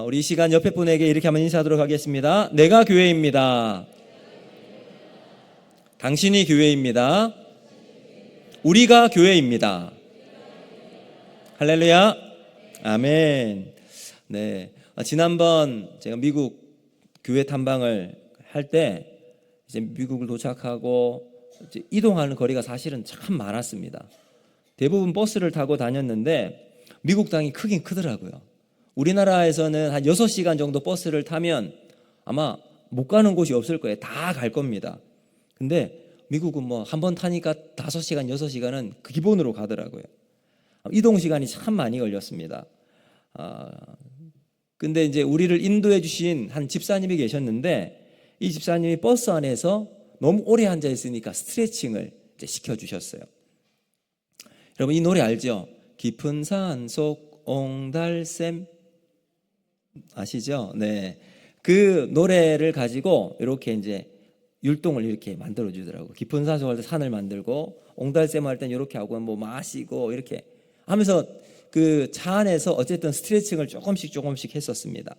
우리 이 시간 옆에 분에게 이렇게 한번 인사하도록 하겠습니다. 내가 교회입니다. 당신이 교회입니다. 우리가 교회입니다. 할렐루야. 아멘. 네. 지난번 제가 미국 교회 탐방을 할 때 이제 미국을 도착하고 이제 이동하는 거리가 사실은 참 많았습니다. 대부분 버스를 타고 다녔는데 미국 땅이 크긴 크더라고요. 우리나라에서는 한 6시간 정도 버스를 타면 아마 못 가는 곳이 없을 거예요. 다 갈 겁니다. 근데 미국은 뭐 한 번 타니까 5시간, 6시간은 기본으로 가더라고요. 이동 시간이 참 많이 걸렸습니다. 근데 이제 우리를 인도해 주신 한 집사님이 계셨는데 이 집사님이 버스 안에서 너무 오래 앉아 있으니까 스트레칭을 이제 시켜주셨어요. 여러분 이 노래 알죠? 깊은 산속 옹달샘 아시죠? 네, 그 노래를 가지고 이렇게 이제 율동을 이렇게 만들어 주더라고요. 깊은 산속 할 때 산을 만들고 옹달샘 할 땐 이렇게 하고 뭐 마시고 이렇게 하면서 그 차 안에서 어쨌든 스트레칭을 조금씩 했었습니다.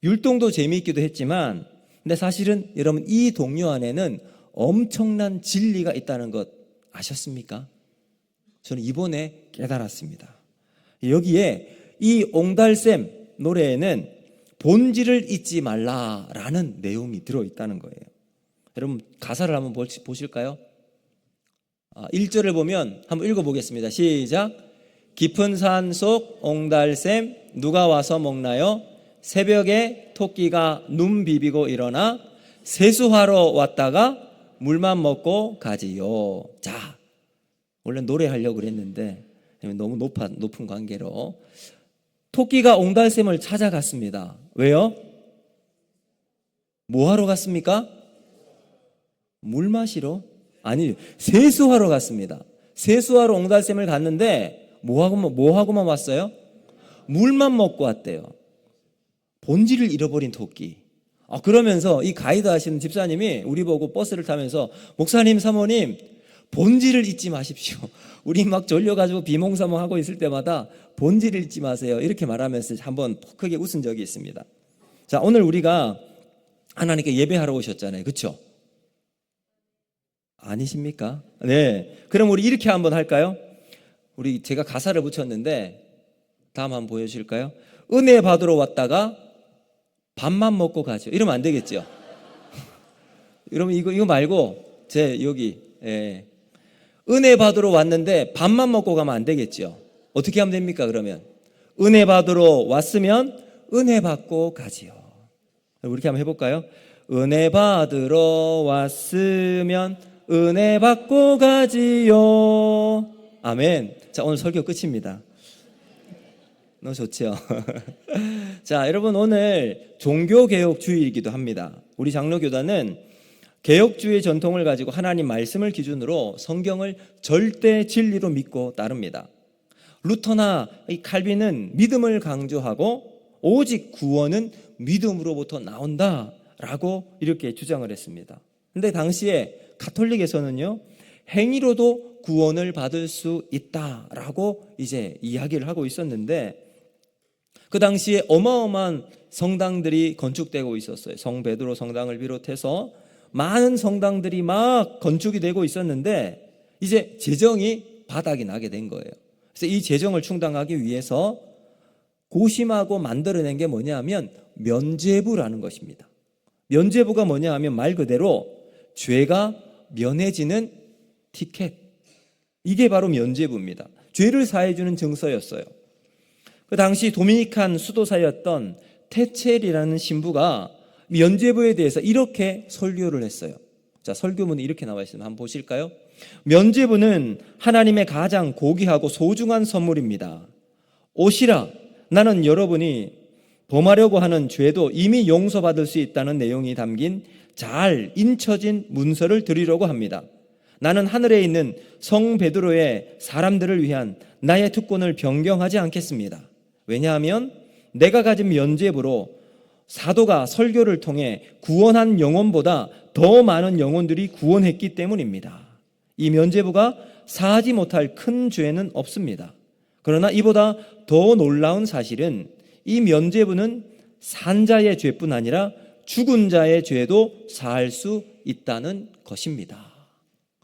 율동도 재미있기도 했지만 근데 사실은 여러분 이 동요 안에는 엄청난 진리가 있다는 것 아셨습니까? 저는 이번에 깨달았습니다. 여기에 이 옹달샘 노래에는 본질을 잊지 말라라는 내용이 들어있다는 거예요. 여러분 가사를 한번 보실까요? 1절을 보면 한번 읽어보겠습니다. 시작. 깊은 산속 옹달샘 누가 와서 먹나요? 새벽에 토끼가 눈 비비고 일어나 세수하러 왔다가 물만 먹고 가지요. 자, 원래 노래하려고 그랬는데 너무 높은 관계로 토끼가 옹달샘을 찾아갔습니다. 왜요? 뭐 하러 갔습니까? 물 마시러? 아니, 세수하러 갔습니다. 세수하러 옹달샘을 갔는데 뭐 하고만 왔어요? 물만 먹고 왔대요. 본질을 잃어버린 토끼. 그러면서 이 가이드 하시는 집사님이 우리 보고 버스를 타면서 목사님, 사모님 본질을 잊지 마십시오. 우리 막 졸려가지고 비몽사몽하고 있을 때마다 본질을 잊지 마세요. 이렇게 말하면서 한번 크게 웃은 적이 있습니다. 자, 오늘 우리가 하나님께 예배하러 오셨잖아요. 그렇죠? 아니십니까? 네. 그럼 우리 이렇게 한번 할까요? 제가 가사를 붙였는데 다음 한번 보여주실까요? 은혜 받으러 왔다가 밥만 먹고 가죠. 이러면 안 되겠죠? 여러분 이거 말고 여기 은혜 받으러 왔는데 밥만 먹고 가면 안 되겠죠? 어떻게 하면 됩니까? 그러면 은혜 받으러 왔으면 은혜 받고 가지요. 이렇게 한번 해볼까요? 은혜 받으러 왔으면 은혜 받고 가지요. 아멘. 자, 오늘 설교 끝입니다. 너무 좋죠? 자, 여러분 오늘 종교개혁주의이기도 합니다. 우리 장로교단은 개혁주의 전통을 가지고 하나님 말씀을 기준으로 성경을 절대 진리로 믿고 따릅니다. 루터나 이 칼빈은 믿음을 강조하고 오직 구원은 믿음으로부터 나온다라고 이렇게 주장을 했습니다. 근데 당시에 가톨릭에서는요, 행위로도 구원을 받을 수 있다라고 이제 이야기를 하고 있었는데 그 당시에 어마어마한 성당들이 건축되고 있었어요. 성 베드로 성당을 비롯해서 많은 성당들이 막 건축이 되고 있었는데 이제 재정이 바닥이 나게 된 거예요. 그래서 이 재정을 충당하기 위해서 고심하고 만들어낸 게 뭐냐면 면죄부라는 것입니다. 면죄부가 뭐냐 하면 말 그대로 죄가 면해지는 티켓. 이게 바로 면죄부입니다. 죄를 사해주는 증서였어요. 그 당시 도미니칸 수도사였던 테첼이라는 신부가 면죄부에 대해서 이렇게 설교를 했어요. 자, 설교문이 이렇게 나와 있습니다. 한번 보실까요? 면죄부는 하나님의 가장 고귀하고 소중한 선물입니다. 오시라, 나는 여러분이 범하려고 하는 죄도 이미 용서받을 수 있다는 내용이 담긴 잘 인쳐진 문서를 드리려고 합니다. 나는 하늘에 있는 성 베드로의 사람들을 위한 나의 특권을 변경하지 않겠습니다. 왜냐하면 내가 가진 면죄부로 사도가 설교를 통해 구원한 영혼보다 더 많은 영혼들이 구원했기 때문입니다. 이 면죄부가 사하지 못할 큰 죄는 없습니다. 그러나 이보다 더 놀라운 사실은 이 면죄부는 산 자의 죄뿐 아니라 죽은 자의 죄도 사할 수 있다는 것입니다.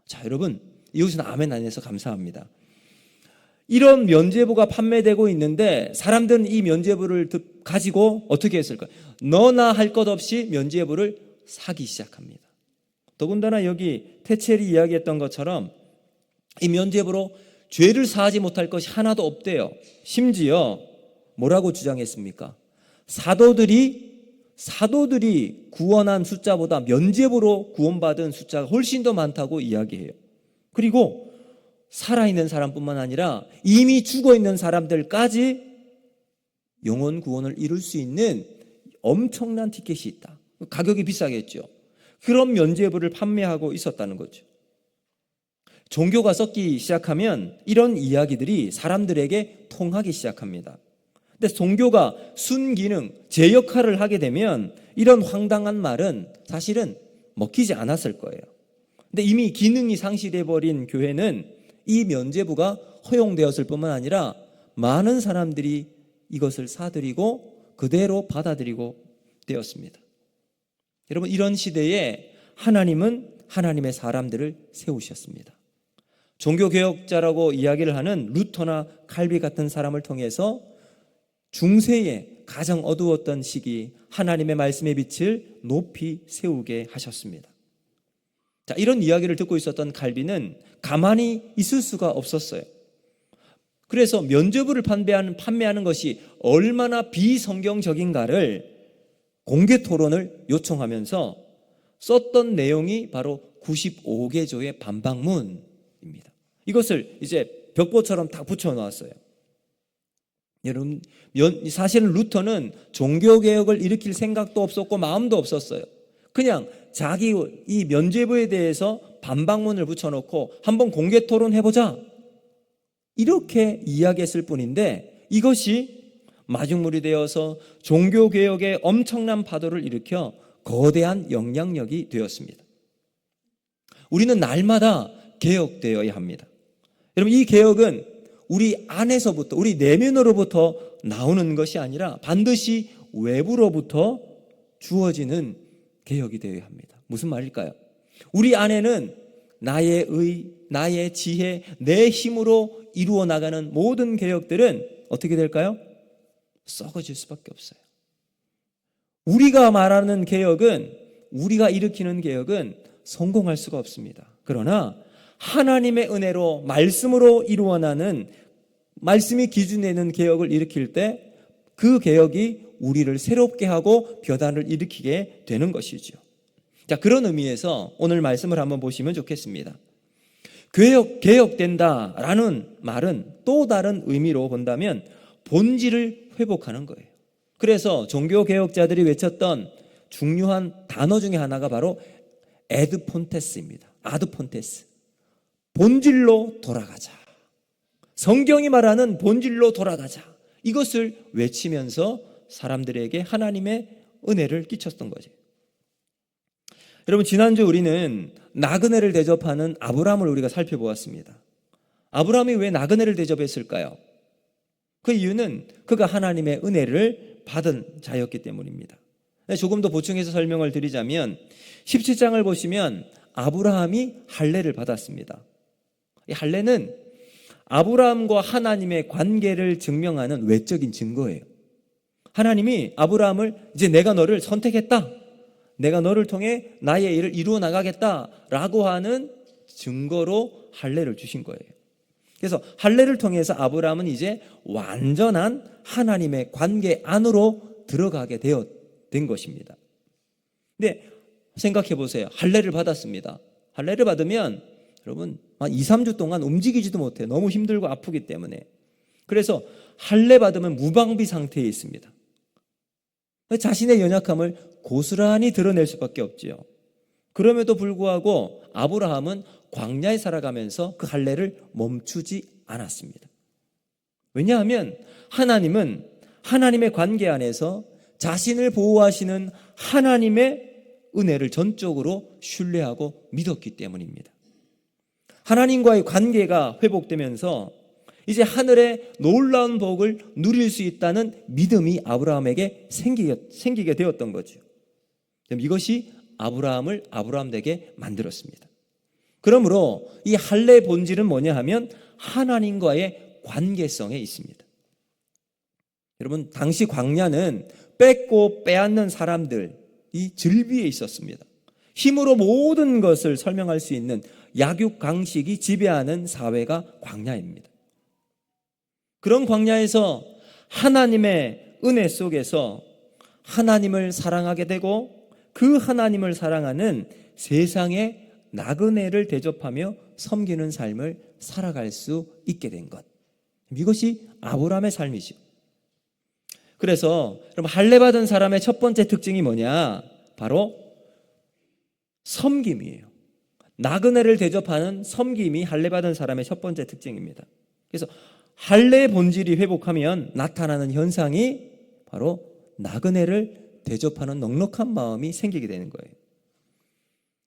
자, 여러분, 이것은 아멘 안 해서 감사합니다. 이런 면죄부가 판매되고 있는데 사람들은 이 면죄부를 가지고 어떻게 했을까요? 너나 할 것 없이 면죄부를 사기 시작합니다. 더군다나 여기 테첼이 이야기했던 것처럼 이 면죄부로 죄를 사하지 못할 것이 하나도 없대요. 심지어 뭐라고 주장했습니까? 사도들이 구원한 숫자보다 면죄부로 구원받은 숫자가 훨씬 더 많다고 이야기해요. 그리고 살아있는 사람뿐만 아니라 이미 죽어있는 사람들까지 영혼 구원을 이룰 수 있는 엄청난 티켓이 있다. 가격이 비싸겠죠. 그런 면죄부를 판매하고 있었다는 거죠. 종교가 썩기 시작하면 이런 이야기들이 사람들에게 통하기 시작합니다. 근데 종교가 순기능, 제 역할을 하게 되면 이런 황당한 말은 사실은 먹히지 않았을 거예요. 근데 이미 기능이 상실해버린 교회는 이 면죄부가 허용되었을 뿐만 아니라 많은 사람들이 이것을 사들이고 그대로 받아들이고 되었습니다. 여러분, 이런 시대에 하나님은 하나님의 사람들을 세우셨습니다. 종교개혁자라고 이야기를 하는 루터나 칼비 같은 사람을 통해서 중세에 가장 어두웠던 시기 하나님의 말씀의 빛을 높이 세우게 하셨습니다. 자, 이런 이야기를 듣고 있었던 칼비는 가만히 있을 수가 없었어요. 그래서 면죄부를 판매하는 것이 얼마나 비성경적인가를 공개 토론을 요청하면서 썼던 내용이 바로 95개조의 반박문입니다. 이것을 이제 벽보처럼 다 붙여놓았어요. 여러분, 사실은 루터는 종교개혁을 일으킬 생각도 없었고 마음도 없었어요. 그냥 자기 이 면죄부에 대해서 반박문을 붙여놓고 한번 공개 토론해보자, 이렇게 이야기했을 뿐인데 이것이 마중물이 되어서 종교개혁의 엄청난 파도를 일으켜 거대한 영향력이 되었습니다. 우리는 날마다 개혁되어야 합니다. 여러분, 이 개혁은 우리 안에서부터, 우리 내면으로부터 나오는 것이 아니라 반드시 외부로부터 주어지는 개혁이 되어야 합니다. 무슨 말일까요? 우리 안에는 나의 의, 나의 지혜, 내 힘으로 이루어 나가는 모든 개혁들은 어떻게 될까요? 썩어질 수밖에 없어요. 우리가 말하는 개혁은, 우리가 일으키는 개혁은 성공할 수가 없습니다. 그러나 하나님의 은혜로 말씀으로 이루어 나는, 말씀이 기준 내는 개혁을 일으킬 때 그 개혁이 우리를 새롭게 하고 변화를 일으키게 되는 것이죠. 자, 그런 의미에서 오늘 말씀을 한번 보시면 좋겠습니다. 개혁된다라는 말은 또 다른 의미로 본다면 본질을 회복하는 거예요. 그래서 종교개혁자들이 외쳤던 중요한 단어 중에 하나가 바로 에드폰테스입니다. 아드폰테스. 본질로 돌아가자. 성경이 말하는 본질로 돌아가자. 이것을 외치면서 사람들에게 하나님의 은혜를 끼쳤던 거죠. 여러분, 지난주 우리는 나그네를 대접하는 아브라함을 우리가 살펴보았습니다. 아브라함이 왜 나그네를 대접했을까요? 그 이유는 그가 하나님의 은혜를 받은 자였기 때문입니다. 조금 더 보충해서 설명을 드리자면 17장을 보시면 아브라함이 할례를 받았습니다. 이 할례는 아브라함과 하나님의 관계를 증명하는 외적인 증거예요. 하나님이 아브라함을, 이제 내가 너를 선택했다, 내가 너를 통해 나의 일을 이루어 나가겠다라고 하는 증거로 할례를 주신 거예요. 그래서 할례를 통해서 아브라함은 이제 완전한 하나님의 관계 안으로 들어가게 된 것입니다. 근데 생각해 보세요. 할례를 받았습니다. 할례를 받으면 여러분 한 2, 3주 동안 움직이지도 못해요. 너무 힘들고 아프기 때문에. 그래서 할례 받으면 무방비 상태에 있습니다. 자신의 연약함을 고스란히 드러낼 수밖에 없지요. 그럼에도 불구하고 아브라함은 광야에 살아가면서 그 할례를 멈추지 않았습니다. 왜냐하면 하나님은 하나님의 관계 안에서 자신을 보호하시는 하나님의 은혜를 전적으로 신뢰하고 믿었기 때문입니다. 하나님과의 관계가 회복되면서 이제 하늘의 놀라운 복을 누릴 수 있다는 믿음이 아브라함에게 생기게 되었던 거죠. 이것이 아브라함을 아브라함 되게 만들었습니다. 그러므로 이 할례의 본질은 뭐냐 하면 하나님과의 관계성에 있습니다. 여러분, 당시 광야는 뺏고 빼앗는 사람들이 즐비에 있었습니다. 힘으로 모든 것을 설명할 수 있는 약육강식이 지배하는 사회가 광야입니다. 그런 광야에서 하나님의 은혜 속에서 하나님을 사랑하게 되고 그 하나님을 사랑하는 세상의 나그네를 대접하며 섬기는 삶을 살아갈 수 있게 된 것. 이것이 아브라함의 삶이죠. 그래서 여러분, 할례 받은 사람의 첫 번째 특징이 뭐냐? 바로 섬김이에요. 나그네를 대접하는 섬김이 할례 받은 사람의 첫 번째 특징입니다. 그래서 할례의 본질이 회복하면 나타나는 현상이 바로 나그네를 대접하는 넉넉한 마음이 생기게 되는 거예요.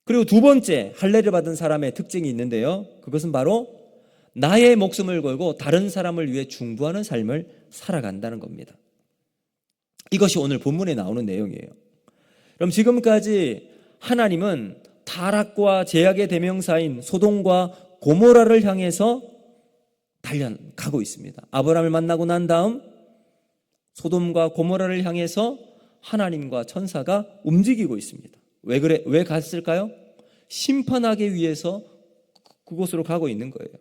그리고 두 번째 할례를 받은 사람의 특징이 있는데요. 그것은 바로 나의 목숨을 걸고 다른 사람을 위해 중보하는 삶을 살아간다는 겁니다. 이것이 오늘 본문에 나오는 내용이에요. 그럼 지금까지 하나님은 타락과 제약의 대명사인 소돔과 고모라를 향해서 달려가고 있습니다. 아브라함을 만나고 난 다음 소돔과 고모라를 향해서 하나님과 천사가 움직이고 있습니다. 왜 갔을까요? 심판하기 위해서 그곳으로 가고 있는 거예요.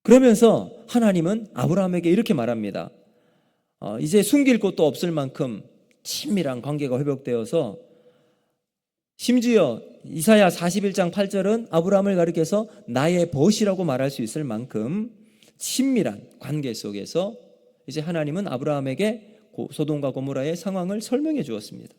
그러면서 하나님은 아브라함에게 이렇게 말합니다. 이제 숨길 곳도 없을 만큼 친밀한 관계가 회복되어서 심지어 이사야 41장 8절은 아브라함을 가리켜서 나의 벗이라고 말할 수 있을 만큼 친밀한 관계 속에서 이제 하나님은 아브라함에게 소돔과 고모라의 상황을 설명해 주었습니다.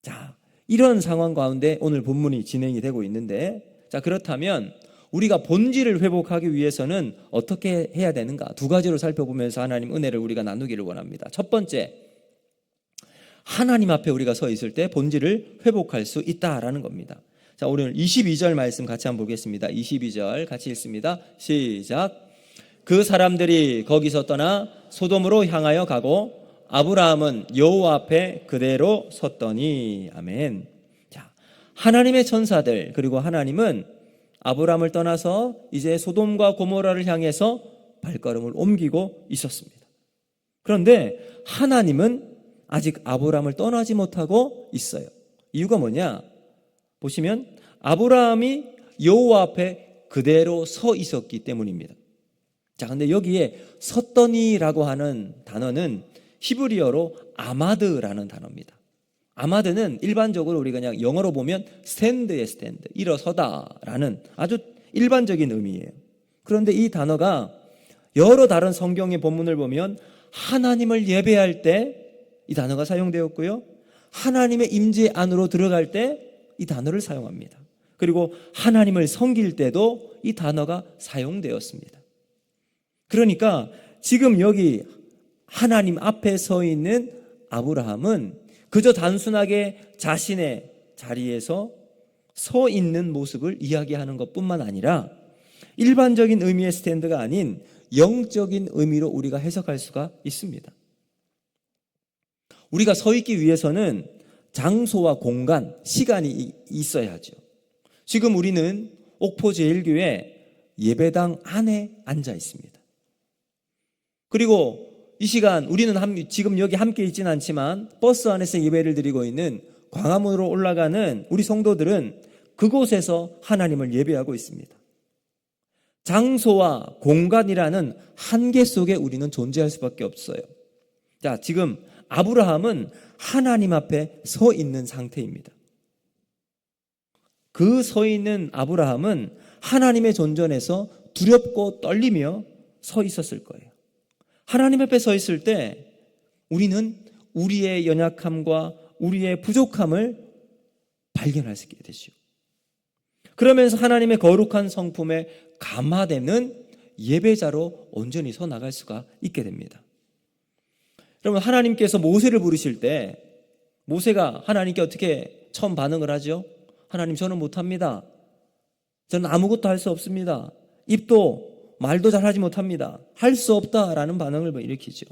자, 이런 상황 가운데 오늘 본문이 진행이 되고 있는데, 자, 그렇다면 우리가 본질을 회복하기 위해서는 어떻게 해야 되는가? 두 가지로 살펴보면서 하나님 은혜를 우리가 나누기를 원합니다. 첫 번째, 하나님 앞에 우리가 서 있을 때 본질을 회복할 수 있다라는 겁니다. 자, 오늘 22절 말씀 같이 한번 보겠습니다. 22절 같이 읽습니다. 시작. 그 사람들이 거기서 떠나 소돔으로 향하여 가고 아브라함은 여호와 앞에 그대로 섰더니. 아멘. 자, 하나님의 천사들 그리고 하나님은 아브라함을 떠나서 이제 소돔과 고모라를 향해서 발걸음을 옮기고 있었습니다. 그런데 하나님은 아직 아브라함을 떠나지 못하고 있어요. 이유가 뭐냐? 보시면 아브라함이 여호와 앞에 그대로 서 있었기 때문입니다. 자, 근데 여기에 섰더니라고 하는 단어는 히브리어로 아마드라는 단어입니다. 아마드는 일반적으로 우리가 그냥 영어로 보면 스탠드의 스탠드, 일어서다라는 아주 일반적인 의미예요. 그런데 이 단어가 여러 다른 성경의 본문을 보면 하나님을 예배할 때 이 단어가 사용되었고요, 하나님의 임재 안으로 들어갈 때 이 단어를 사용합니다. 그리고 하나님을 섬길 때도 이 단어가 사용되었습니다. 그러니까 지금 여기 하나님 앞에 서 있는 아브라함은 그저 단순하게 자신의 자리에서 서 있는 모습을 이야기하는 것뿐만 아니라 일반적인 의미의 스탠드가 아닌 영적인 의미로 우리가 해석할 수가 있습니다. 우리가 서 있기 위해서는 장소와 공간, 시간이 있어야 하죠. 지금 우리는 옥포제일교회 예배당 안에 앉아 있습니다. 그리고 이 시간 우리는 지금 여기 함께 있지는 않지만 버스 안에서 예배를 드리고 있는 광화문으로 올라가는 우리 성도들은 그곳에서 하나님을 예배하고 있습니다. 장소와 공간이라는 한계 속에 우리는 존재할 수밖에 없어요. 자, 지금 아브라함은 하나님 앞에 서 있는 상태입니다. 그 서 있는 아브라함은 하나님의 존전에서 두렵고 떨리며 서 있었을 거예요. 하나님 앞에 서 있을 때 우리는 우리의 연약함과 우리의 부족함을 발견할 수 있게 되죠. 그러면서 하나님의 거룩한 성품에 감화되는 예배자로 온전히 서 나갈 수가 있게 됩니다. 여러분, 하나님께서 모세를 부르실 때 모세가 하나님께 어떻게 처음 반응을 하죠? 하나님, 저는 못합니다. 저는 아무것도 할 수 없습니다. 입도 말도 잘하지 못합니다. 할 수 없다라는 반응을 일으키죠.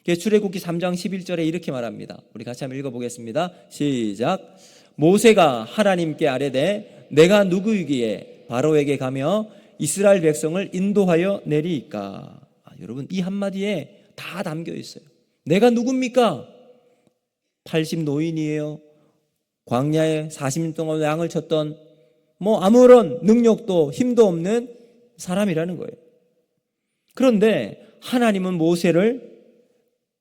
출애굽기 3장 11절에 이렇게 말합니다. 우리 같이 한번 읽어보겠습니다. 시작. 모세가 하나님께 아뢰되 내가 누구이기에 바로에게 가며 이스라엘 백성을 인도하여 내리이까. 여러분, 이 한마디에 다 담겨 있어요. 내가 누굽니까? 80 노인이에요. 광야에 40년 동안 양을 쳤던 아무런 능력도 힘도 없는 사람이라는 거예요. 그런데 하나님은 모세를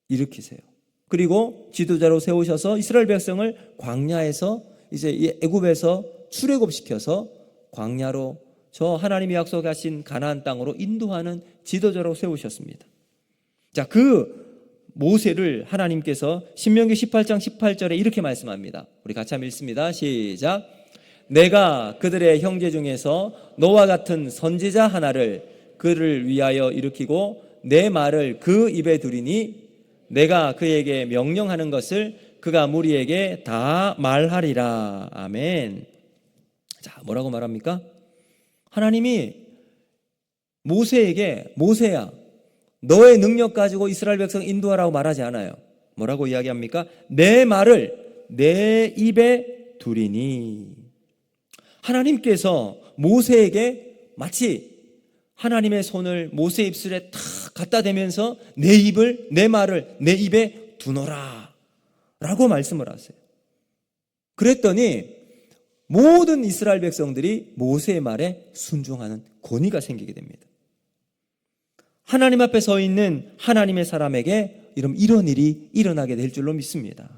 일으키세요. 그리고 지도자로 세우셔서 이스라엘 백성을 광야에서 이제 애굽에서 출애굽시켜서 광야로 저 하나님이 약속하신 가나안 땅으로 인도하는 지도자로 세우셨습니다. 자, 그 모세를 하나님께서 신명기 18장 18절에 이렇게 말씀합니다. 우리 같이 한번 읽습니다. 시작. 내가 그들의 형제 중에서 너와 같은 선지자 하나를 그를 위하여 일으키고 내 말을 그 입에 두리니 내가 그에게 명령하는 것을 그가 무리에게 다 말하리라. 아멘. 자, 뭐라고 말합니까? 하나님이 모세에게 모세야, 너의 능력 가지고 이스라엘 백성 인도하라고 말하지 않아요. 뭐라고 이야기합니까? 내 말을 내 입에 두리니. 하나님께서 모세에게 마치 하나님의 손을 모세 입술에 탁 갖다 대면서 내 입을, 내 말을 내 입에 두노라 라고 말씀을 하세요. 그랬더니 모든 이스라엘 백성들이 모세의 말에 순종하는 권위가 생기게 됩니다. 하나님 앞에 서 있는 하나님의 사람에게 이런 일이 일어나게 될 줄로 믿습니다.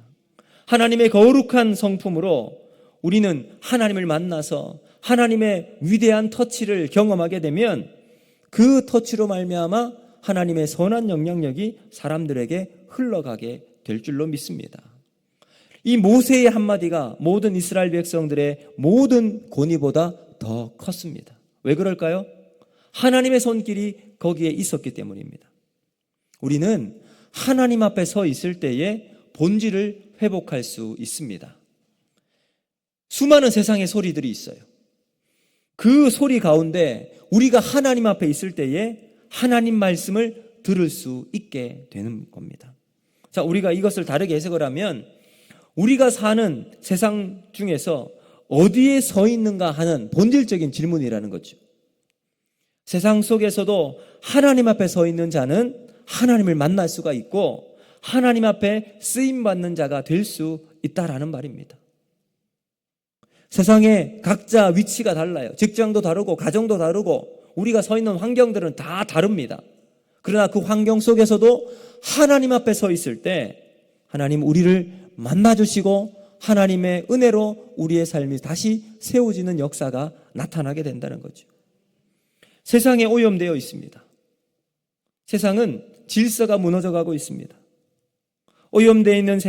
하나님의 거룩한 성품으로 우리는 하나님을 만나서 하나님의 위대한 터치를 경험하게 되면 그 터치로 말미암아 하나님의 선한 영향력이 사람들에게 흘러가게 될 줄로 믿습니다. 이 모세의 한마디가 모든 이스라엘 백성들의 모든 권위보다 더 컸습니다. 왜 그럴까요? 하나님의 손길이 거기에 있었기 때문입니다. 우리는 하나님 앞에 서 있을 때에 본질을 회복할 수 있습니다. 수많은 세상의 소리들이 있어요. 그 소리 가운데 우리가 하나님 앞에 있을 때에 하나님 말씀을 들을 수 있게 되는 겁니다. 자, 우리가 이것을 다르게 해석을 하면 우리가 사는 세상 중에서 어디에 서 있는가 하는 본질적인 질문이라는 거죠. 세상 속에서도 하나님 앞에 서 있는 자는 하나님을 만날 수가 있고 하나님 앞에 쓰임받는 자가 될 수 있다라는 말입니다. 세상에 각자 위치가 달라요. 직장도 다르고 가정도 다르고 우리가 서 있는 환경들은 다 다릅니다. 그러나 그 환경 속에서도 하나님 앞에 서 있을 때 하나님 우리를 만나주시고 하나님의 은혜로 우리의 삶이 다시 세워지는 역사가 나타나게 된다는 거죠. 세상에 오염되어 있습니다. 세상은 질서가 무너져가고 있습니다. 오염되어 있는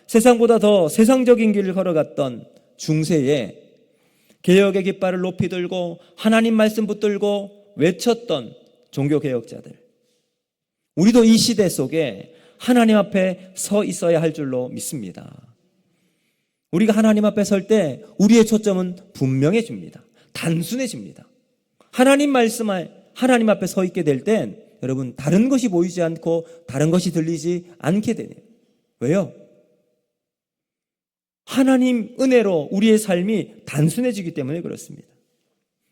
세상보다 더 세상적인 길을 걸어갔던 중세에 개혁의 깃발을 높이 들고 하나님 말씀 붙들고 외쳤던 종교개혁자들, 우리도 이 시대 속에 하나님 앞에 서 있어야 할 줄로 믿습니다. 우리가 하나님 앞에 설 때 우리의 초점은 분명해집니다. 단순해집니다. 하나님 앞에 서 있게 될 땐 여러분 다른 것이 보이지 않고 다른 것이 들리지 않게 되네요. 왜요? 하나님 은혜로 우리의 삶이 단순해지기 때문에 그렇습니다.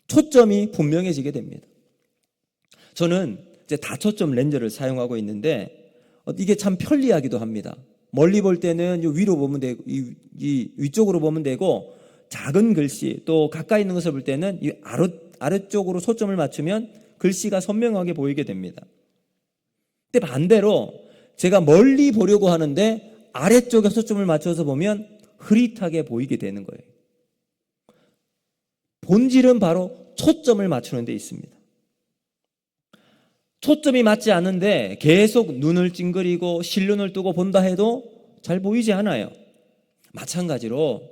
초점이 분명해지게 됩니다. 저는 이제 다초점 렌즈를 사용하고 있는데 이게 참 편리하기도 합니다. 멀리 볼 때는 위로 보면 되고 이 위쪽으로 보면 되고 작은 글씨 또 가까이 있는 것을 볼 때는 이 아래쪽으로 초점을 맞추면 글씨가 선명하게 보이게 됩니다. 근데 반대로 제가 멀리 보려고 하는데 아래쪽에 초점을 맞춰서 보면 흐릿하게 보이게 되는 거예요. 본질은 바로 초점을 맞추는 데 있습니다. 초점이 맞지 않은데 계속 눈을 찡그리고 실눈을 뜨고 본다 해도 잘 보이지 않아요. 마찬가지로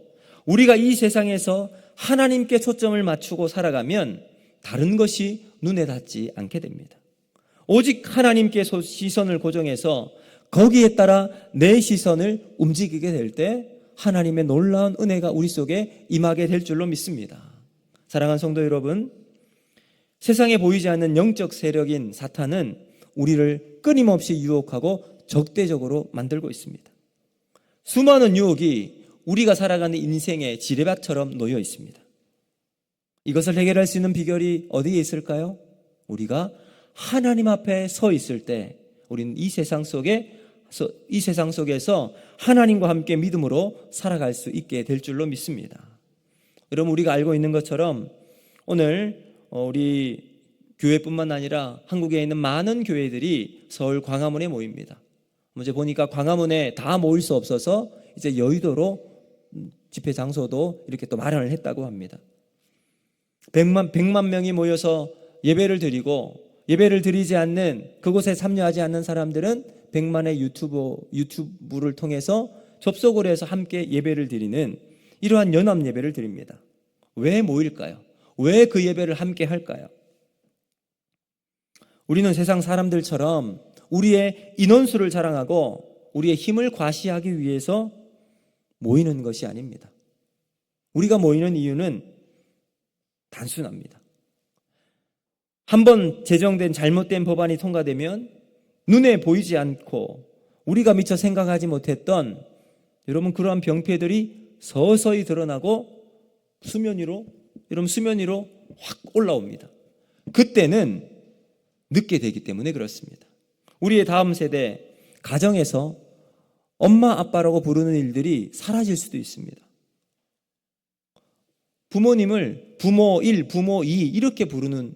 우리가 이 세상에서 하나님께 초점을 맞추고 살아가면 다른 것이 눈에 닿지 않게 됩니다. 오직 하나님께 시선을 고정해서 거기에 따라 내 시선을 움직이게 될 때 하나님의 놀라운 은혜가 우리 속에 임하게 될 줄로 믿습니다. 사랑하는 성도 여러분, 세상에 보이지 않는 영적 세력인 사탄은 우리를 끊임없이 유혹하고 적대적으로 만들고 있습니다. 수많은 유혹이 우리가 살아가는 인생의 지뢰밭처럼 놓여 있습니다. 이것을 해결할 수 있는 비결이 어디에 있을까요? 우리가 하나님 앞에 서 있을 때 우리는 이 세상 속에서 하나님과 함께 믿음으로 살아갈 수 있게 될 줄로 믿습니다. 여러분, 우리가 알고 있는 것처럼 오늘 우리 교회뿐만 아니라 한국에 있는 많은 교회들이 서울 광화문에 모입니다. 이제 보니까 광화문에 다 모일 수 없어서 이제 여의도로 집회 장소도 이렇게 또 마련을 했다고 합니다. 100만 명이 모여서 예배를 드리고, 예배를 드리지 않는, 그곳에 참여하지 않는 사람들은 100만의 유튜브를 통해서 접속을 해서 함께 예배를 드리는 이러한 연합 예배를 드립니다. 왜 모일까요? 왜 그 예배를 함께 할까요? 우리는 세상 사람들처럼 우리의 인원수를 자랑하고 우리의 힘을 과시하기 위해서 모이는 것이 아닙니다. 우리가 모이는 이유는 단순합니다. 한번 제정된 잘못된 법안이 통과되면 눈에 보이지 않고 우리가 미처 생각하지 못했던 여러분 그러한 병폐들이 서서히 드러나고 수면 위로 확 올라옵니다. 그때는 늦게 되기 때문에 그렇습니다. 우리의 다음 세대 가정에서 엄마 아빠라고 부르는 일들이 사라질 수도 있습니다. 부모님을 부모 1, 부모 2 이렇게 부르는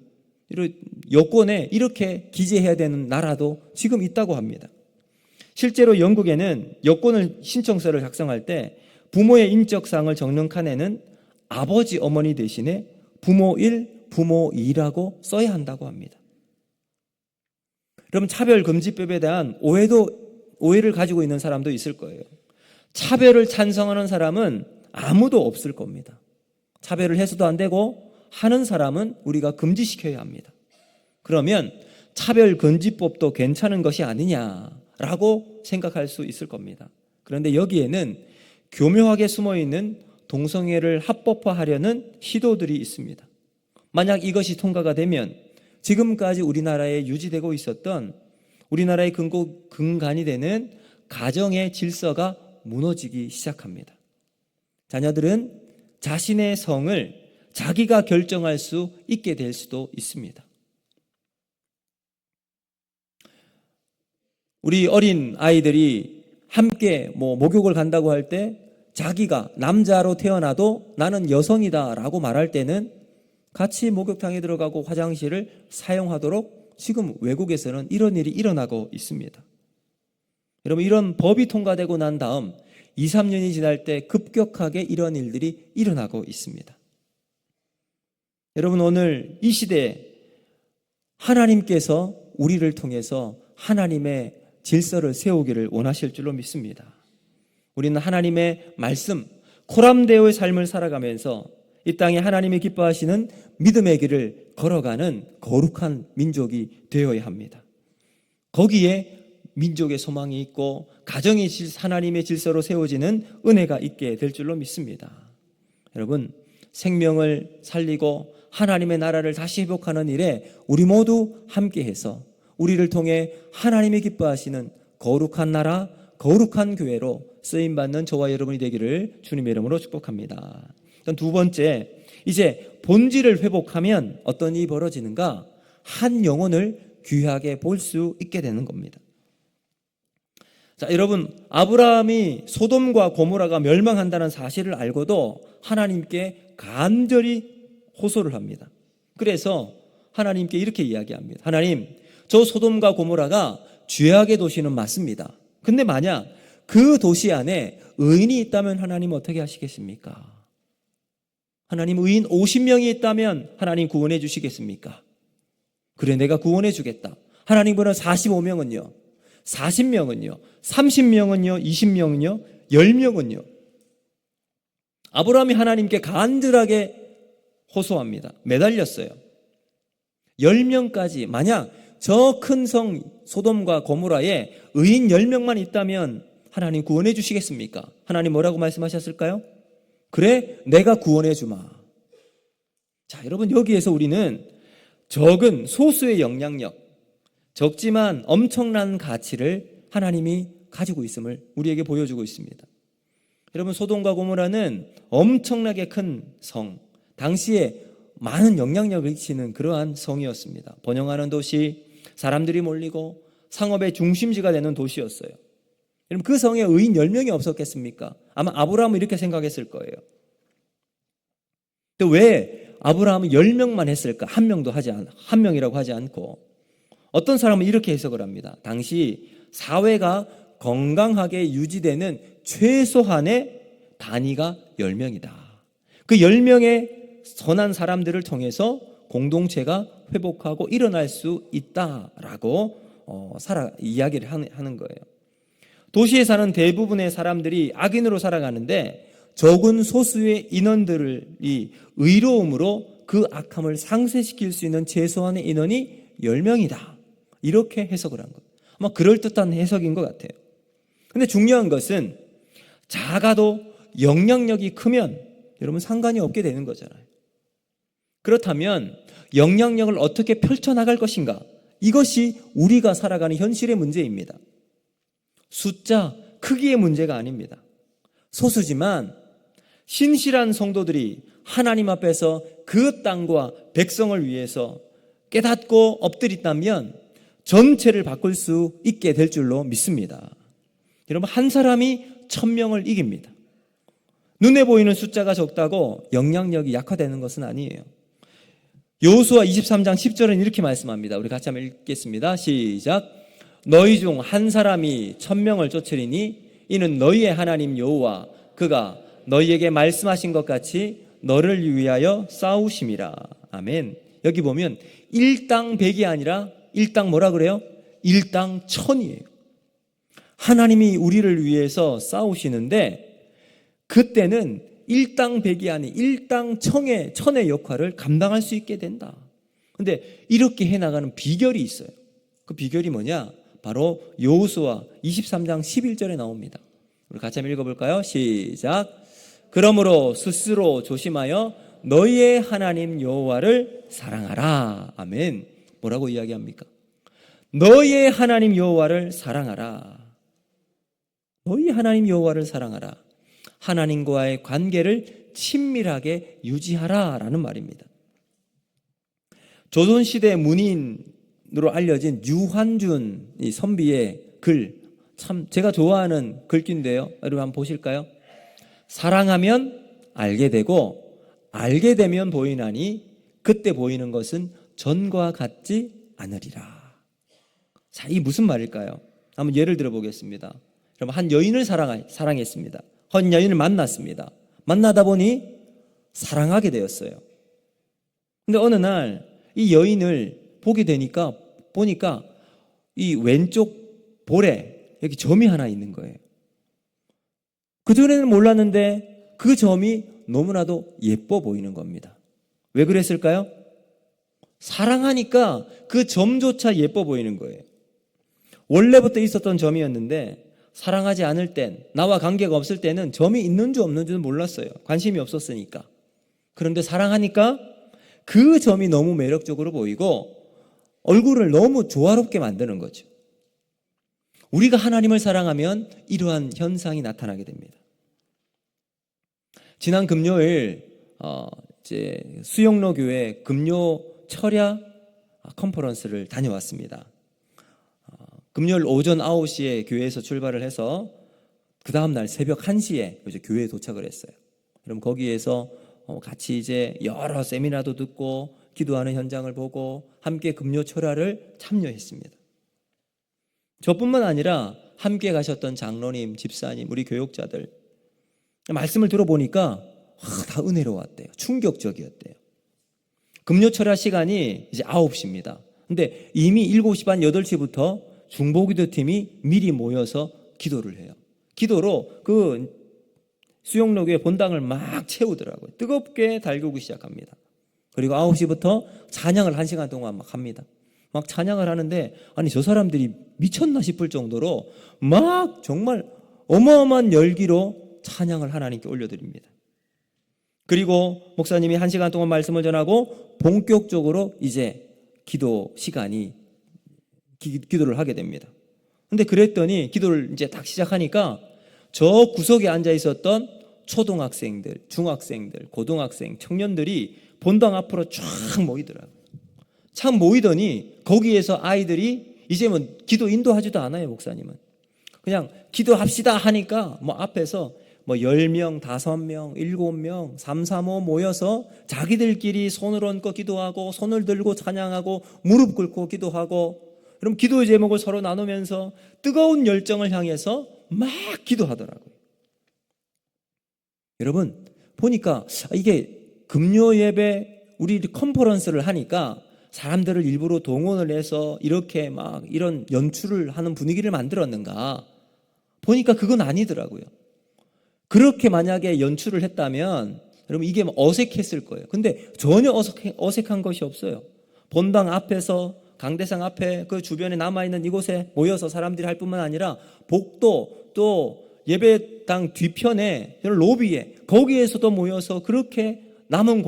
여권에 이렇게 기재해야 되는 나라도 지금 있다고 합니다. 실제로 영국에는 여권을 신청서를 작성할 때 부모의 인적사항을 적는 칸에는 아버지, 어머니 대신에 부모 1, 부모 2라고 써야 한다고 합니다. 그럼 차별금지법에 대한 오해를 가지고 있는 사람도 있을 거예요. 차별을 찬성하는 사람은 아무도 없을 겁니다. 차별을 해서도 안 되고 하는 사람은 우리가 금지시켜야 합니다. 그러면 차별금지법도 괜찮은 것이 아니냐라고 생각할 수 있을 겁니다. 그런데 여기에는 교묘하게 숨어있는 동성애를 합법화하려는 시도들이 있습니다. 만약 이것이 통과가 되면 지금까지 우리나라에 유지되고 있었던 우리나라의 근간이 되는 가정의 질서가 무너지기 시작합니다. 자녀들은 자신의 성을 자기가 결정할 수 있게 될 수도 있습니다. 우리 어린 아이들이 함께 목욕을 간다고 할 때 자기가 남자로 태어나도 나는 여성이다라고 말할 때는 같이 목욕탕에 들어가고 화장실을 사용하도록 지금 외국에서는 이런 일이 일어나고 있습니다. 여러분, 이런 법이 통과되고 난 다음 2, 3년이 지날 때 급격하게 이런 일들이 일어나고 있습니다. 여러분, 오늘 이 시대에 하나님께서 우리를 통해서 하나님의 질서를 세우기를 원하실 줄로 믿습니다. 우리는 하나님의 말씀, 코람데오의 삶을 살아가면서 이 땅에 하나님이 기뻐하시는 믿음의 길을 걸어가는 거룩한 민족이 되어야 합니다. 거기에 민족의 소망이 있고 가정이 하나님의 질서로 세워지는 은혜가 있게 될 줄로 믿습니다. 여러분, 생명을 살리고 하나님의 나라를 다시 회복하는 일에 우리 모두 함께해서 우리를 통해 하나님이 기뻐하시는 거룩한 나라, 거룩한 교회로 쓰임받는 저와 여러분이 되기를 주님의 이름으로 축복합니다. 두 번째, 이제 본질을 회복하면 어떤 일이 벌어지는가? 한 영혼을 귀하게 볼 수 있게 되는 겁니다. 자, 여러분, 아브라함이 소돔과 고모라가 멸망한다는 사실을 알고도 하나님께 간절히 호소를 합니다. 그래서 하나님께 이렇게 이야기합니다. 하나님, 저 소돔과 고모라가 죄악의 도시는 맞습니다. 근데 만약 그 도시 안에 의인이 있다면 하나님 어떻게 하시겠습니까? 하나님, 의인 50명이 있다면 하나님 구원해 주시겠습니까? 그래, 내가 구원해 주겠다. 하나님보다 45명은요? 40명은요? 30명은요? 20명은요? 10명은요? 아브라함이 하나님께 간절하게 호소합니다. 매달렸어요. 10명까지, 만약 저 큰 성 소돔과 고모라에 의인 10명만 있다면 하나님 구원해 주시겠습니까? 하나님 뭐라고 말씀하셨을까요? 그래, 내가 구원해 주마. 자, 여러분, 여기에서 우리는 적은 소수의 영향력, 적지만 엄청난 가치를 하나님이 가지고 있음을 우리에게 보여주고 있습니다. 여러분, 소돔과 고모라는 엄청나게 큰 성, 당시에 많은 영향력을 미치는 그러한 성이었습니다. 번영하는 도시, 사람들이 몰리고 상업의 중심지가 되는 도시였어요. 여러분, 그 성에 의인 10명이 없었겠습니까? 아마 아브라함은 이렇게 생각했을 거예요. 또 왜 아브라함은 10명만 했을까? 한 명이라고 하지 않고. 어떤 사람은 이렇게 해석을 합니다. 당시 사회가 건강하게 유지되는 최소한의 단위가 10명이다. 그 10명의 선한 사람들을 통해서 공동체가 회복하고 일어날 수 있다라고 이야기를 하는 거예요. 도시에 사는 대부분의 사람들이 악인으로 살아가는데 적은 소수의 인원들이 의로움으로 그 악함을 상쇄시킬 수 있는 최소한의 인원이 10명이다. 이렇게 해석을 한 거예요. 아마 그럴듯한 해석인 것 같아요. 근데 중요한 것은 작아도 영향력이 크면 여러분 상관이 없게 되는 거잖아요. 그렇다면 영향력을 어떻게 펼쳐나갈 것인가? 이것이 우리가 살아가는 현실의 문제입니다. 숫자, 크기의 문제가 아닙니다. 소수지만 신실한 성도들이 하나님 앞에서 그 땅과 백성을 위해서 깨닫고 엎드린다면 전체를 바꿀 수 있게 될 줄로 믿습니다. 여러분, 한 사람이 1000명을 이깁니다. 눈에 보이는 숫자가 적다고 영향력이 약화되는 것은 아니에요. 여호수아 23장 10절은 이렇게 말씀합니다. 우리 같이 한번 읽겠습니다. 시작. 너희 중 한 사람이 1000명을 쫓으리니 이는 너희의 하나님 여호와 그가 너희에게 말씀하신 것 같이 너를 위하여 싸우심이라. 아멘. 여기 보면 일당 100이 아니라 일당 뭐라 그래요? 일당 1000이에요. 하나님이 우리를 위해서 싸우시는데 그때는 일당 100이 아닌 일당 1000의 역할을 감당할 수 있게 된다. 근데 이렇게 해나가는 비결이 있어요. 그 비결이 뭐냐? 바로 여호수아 23장 11절에 나옵니다. 우리 같이 한번 읽어볼까요? 시작. 그러므로 스스로 조심하여 너희의 하나님 여호와를 사랑하라. 아멘. 뭐라고 이야기합니까? 너희의 하나님 여호와를 사랑하라. 너희 하나님 여호와를 사랑하라. 하나님과의 관계를 친밀하게 유지하라라는 말입니다. 조선시대 문인으로 알려진 유환준 선비의 글, 참 제가 좋아하는 글귀인데요. 여러분 한번 보실까요? 사랑하면 알게 되고 알게 되면 보이나니 그때 보이는 것은 전과 같지 않으리라. 자, 이 무슨 말일까요? 한번 예를 들어 보겠습니다. 여러분, 한 여인을 사랑했습니다. 한 여인을 만났습니다. 만나다 보니 사랑하게 되었어요. 근데 어느 날 이 여인을 보게 되니까 보니까 이 왼쪽 볼에 여기 점이 하나 있는 거예요. 그전에는 몰랐는데 그 점이 너무나도 예뻐 보이는 겁니다. 왜 그랬을까요? 사랑하니까 그 점조차 예뻐 보이는 거예요. 원래부터 있었던 점이었는데 사랑하지 않을 땐, 나와 관계가 없을 때는 점이 있는지 없는지는 몰랐어요. 관심이 없었으니까. 그런데 사랑하니까 그 점이 너무 매력적으로 보이고 얼굴을 너무 조화롭게 만드는 거죠. 우리가 하나님을 사랑하면 이러한 현상이 나타나게 됩니다. 지난 금요일 수영로 교회 금요 철야 컨퍼런스를 다녀왔습니다. 금요일 오전 9시에 교회에서 출발을 해서 그 다음날 새벽 1시에 이제 교회에 도착을 했어요. 그럼 거기에서 같이 이제 여러 세미나도 듣고 기도하는 현장을 보고 함께 금요 철야를 참여했습니다. 저뿐만 아니라 함께 가셨던 장로님, 집사님, 우리 교육자들 말씀을 들어보니까 다 은혜로웠대요. 충격적이었대요. 금요 철야 시간이 이제 9시입니다. 근데 이미 7시 반, 8시부터 중보기도팀이 미리 모여서 기도를 해요. 기도로 그 수영로교의 본당을 막 채우더라고요. 뜨겁게 달구기 시작합니다. 그리고 9시부터 찬양을 1시간 동안 막 합니다. 막 찬양을 하는데 아니 저 사람들이 미쳤나 싶을 정도로 막 정말 어마어마한 열기로 찬양을 하나님께 올려드립니다. 그리고 목사님이 1시간 동안 말씀을 전하고 본격적으로 이제 기도 시간이 기도를 하게 됩니다. 근데 그랬더니 기도를 이제 딱 시작하니까 저 구석에 앉아 있었던 초등학생들, 중학생들, 고등학생, 청년들이 본당 앞으로 쫙 모이더라고요. 참 모이더니 거기에서 아이들이 이제 뭐 기도 인도하지도 않아요, 목사님은. 그냥 기도합시다 하니까 뭐 앞에서 뭐 10명, 5명, 7명, 3, 4, 5 모여서 자기들끼리 손을 얹고 기도하고 손을 들고 찬양하고 무릎 꿇고 기도하고, 그럼 기도의 제목을 서로 나누면서 뜨거운 열정을 향해서 막 기도하더라고요. 여러분 보니까 이게 금요 예배 우리 컨퍼런스를 하니까 사람들을 일부러 동원을 해서 이렇게 막 이런 연출을 하는 분위기를 만들었는가 보니까 그건 아니더라고요. 그렇게 만약에 연출을 했다면 여러분 이게 어색했을 거예요. 근데 전혀 어색한 것이 없어요. 본당 앞에서 강대상 앞에 그 주변에 남아있는 이곳에 모여서 사람들이 할 뿐만 아니라 복도 또 예배당 뒤편에 로비에 거기에서도 모여서 그렇게 남은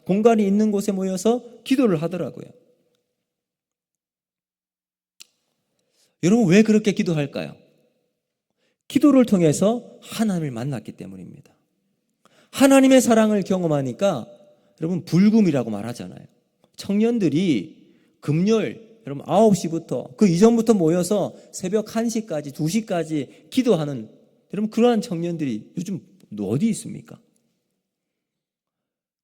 공간이 있는 곳에 모여서 기도를 하더라고요. 여러분 왜 그렇게 기도할까요? 기도를 통해서 하나님을 만났기 때문입니다. 하나님의 사랑을 경험하니까 여러분 불금이라고 말하잖아요. 청년들이 금요일 여러분 9시부터 그 이전부터 모여서 새벽 1시까지 2시까지 기도하는 여러분 그러한 청년들이 요즘 어디 있습니까?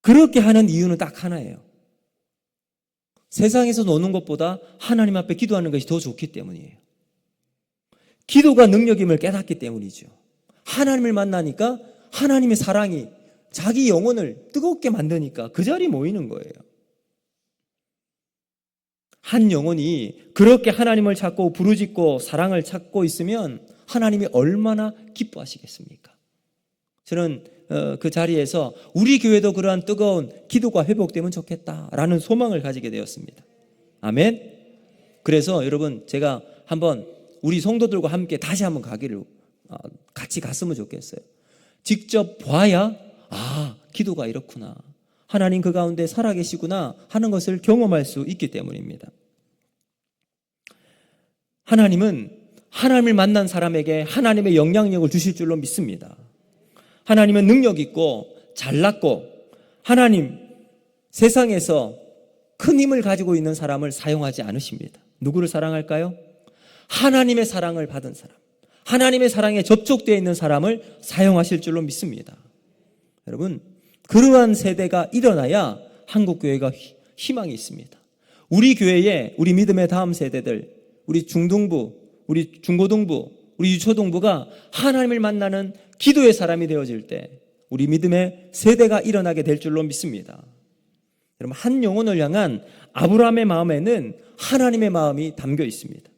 그렇게 하는 이유는 딱 하나예요. 세상에서 노는 것보다 하나님 앞에 기도하는 것이 더 좋기 때문이에요. 기도가 능력임을 깨닫기 때문이죠. 하나님을 만나니까 하나님의 사랑이 자기 영혼을 뜨겁게 만드니까 그 자리에 모이는 거예요. 한 영혼이 그렇게 하나님을 찾고 부르짖고 사랑을 찾고 있으면 하나님이 얼마나 기뻐하시겠습니까? 저는 그 자리에서 우리 교회도 그러한 뜨거운 기도가 회복되면 좋겠다라는 소망을 가지게 되었습니다. 아멘. 그래서 여러분 제가 한번 우리 성도들과 함께 다시 한번 가기를 같이 갔으면 좋겠어요. 직접 봐야 기도가 이렇구나, 하나님 그 가운데 살아계시구나 하는 것을 경험할 수 있기 때문입니다. 하나님은 하나님을 만난 사람에게 하나님의 영향력을 주실 줄로 믿습니다. 하나님은 능력 있고 잘났고 하나님 세상에서 큰 힘을 가지고 있는 사람을 사용하지 않으십니다. 누구를 사랑할까요? 하나님의 사랑을 받은 사람, 하나님의 사랑에 접촉되어 있는 사람을 사용하실 줄로 믿습니다. 여러분 그러한 세대가 일어나야 한국교회가 희망이 있습니다. 우리 교회에 우리 믿음의 다음 세대들, 우리 중등부, 우리 중고등부, 우리 유초등부가 하나님을 만나는 기도의 사람이 되어질 때 우리 믿음의 세대가 일어나게 될 줄로 믿습니다. 여러분 한 영혼을 향한 아브라함의 마음에는 하나님의 마음이 담겨 있습니다.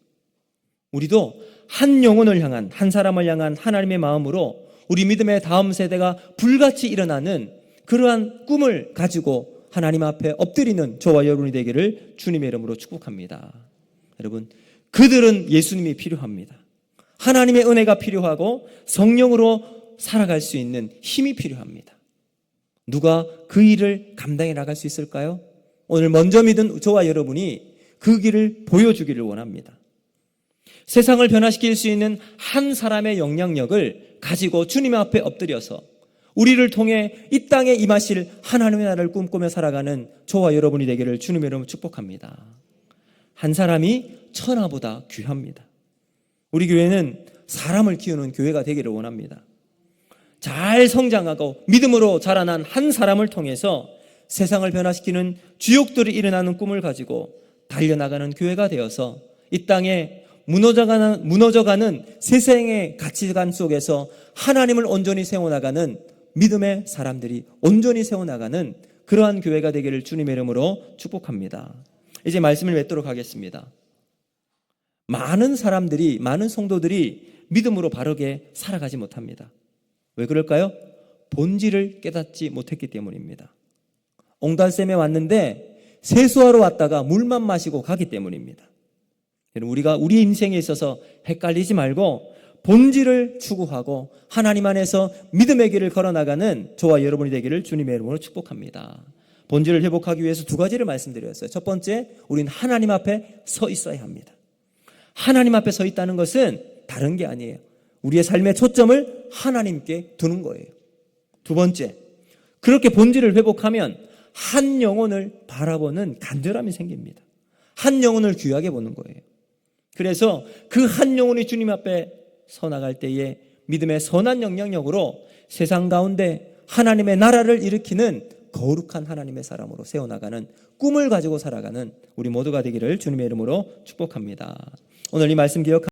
우리도 한 영혼을 향한, 한 사람을 향한 하나님의 마음으로 우리 믿음의 다음 세대가 불같이 일어나는 그러한 꿈을 가지고 하나님 앞에 엎드리는 저와 여러분이 되기를 주님의 이름으로 축복합니다. 여러분 그들은 예수님이 필요합니다. 하나님의 은혜가 필요하고 성령으로 살아갈 수 있는 힘이 필요합니다. 누가 그 일을 감당해 나갈 수 있을까요? 오늘 먼저 믿은 저와 여러분이 그 길을 보여주기를 원합니다. 세상을 변화시킬 수 있는 한 사람의 영향력을 가지고 주님 앞에 엎드려서 우리를 통해 이 땅에 임하실 하나님의 나라를 꿈꾸며 살아가는 저와 여러분이 되기를 주님의 이름으로 축복합니다. 한 사람이 천하보다 귀합니다. 우리 교회는 사람을 키우는 교회가 되기를 원합니다. 잘 성장하고 믿음으로 자라난 한 사람을 통해서 세상을 변화시키는 주역들이 일어나는 꿈을 가지고 달려나가는 교회가 되어서 이 땅에 무너져가는 세상의 가치관 속에서 하나님을 온전히 세워나가는 믿음의 사람들이 온전히 세워나가는 그러한 교회가 되기를 주님의 이름으로 축복합니다. 이제 말씀을 맺도록 하겠습니다. 많은 사람들이, 많은 성도들이 믿음으로 바르게 살아가지 못합니다. 왜 그럴까요? 본질을 깨닫지 못했기 때문입니다. 옹달샘에 왔는데 세수하러 왔다가 물만 마시고 가기 때문입니다. 여러분 우리가 우리 인생에 있어서 헷갈리지 말고 본질을 추구하고 하나님 안에서 믿음의 길을 걸어나가는 저와 여러분이 되기를 주님의 이름으로 축복합니다. 본질을 회복하기 위해서 두 가지를 말씀드렸어요. 첫 번째, 우리는 하나님 앞에 서 있어야 합니다. 하나님 앞에 서 있다는 것은 다른 게 아니에요. 우리의 삶의 초점을 하나님께 두는 거예요. 두 번째, 그렇게 본질을 회복하면 한 영혼을 바라보는 간절함이 생깁니다. 한 영혼을 귀하게 보는 거예요. 그래서 그 한 영혼이 주님 앞에 서 나갈 때에 믿음의 선한 영향력으로 세상 가운데 하나님의 나라를 일으키는 거룩한 하나님의 사람으로 세워나가는 꿈을 가지고 살아가는 우리 모두가 되기를 주님의 이름으로 축복합니다. 오늘 이 말씀 기억하시고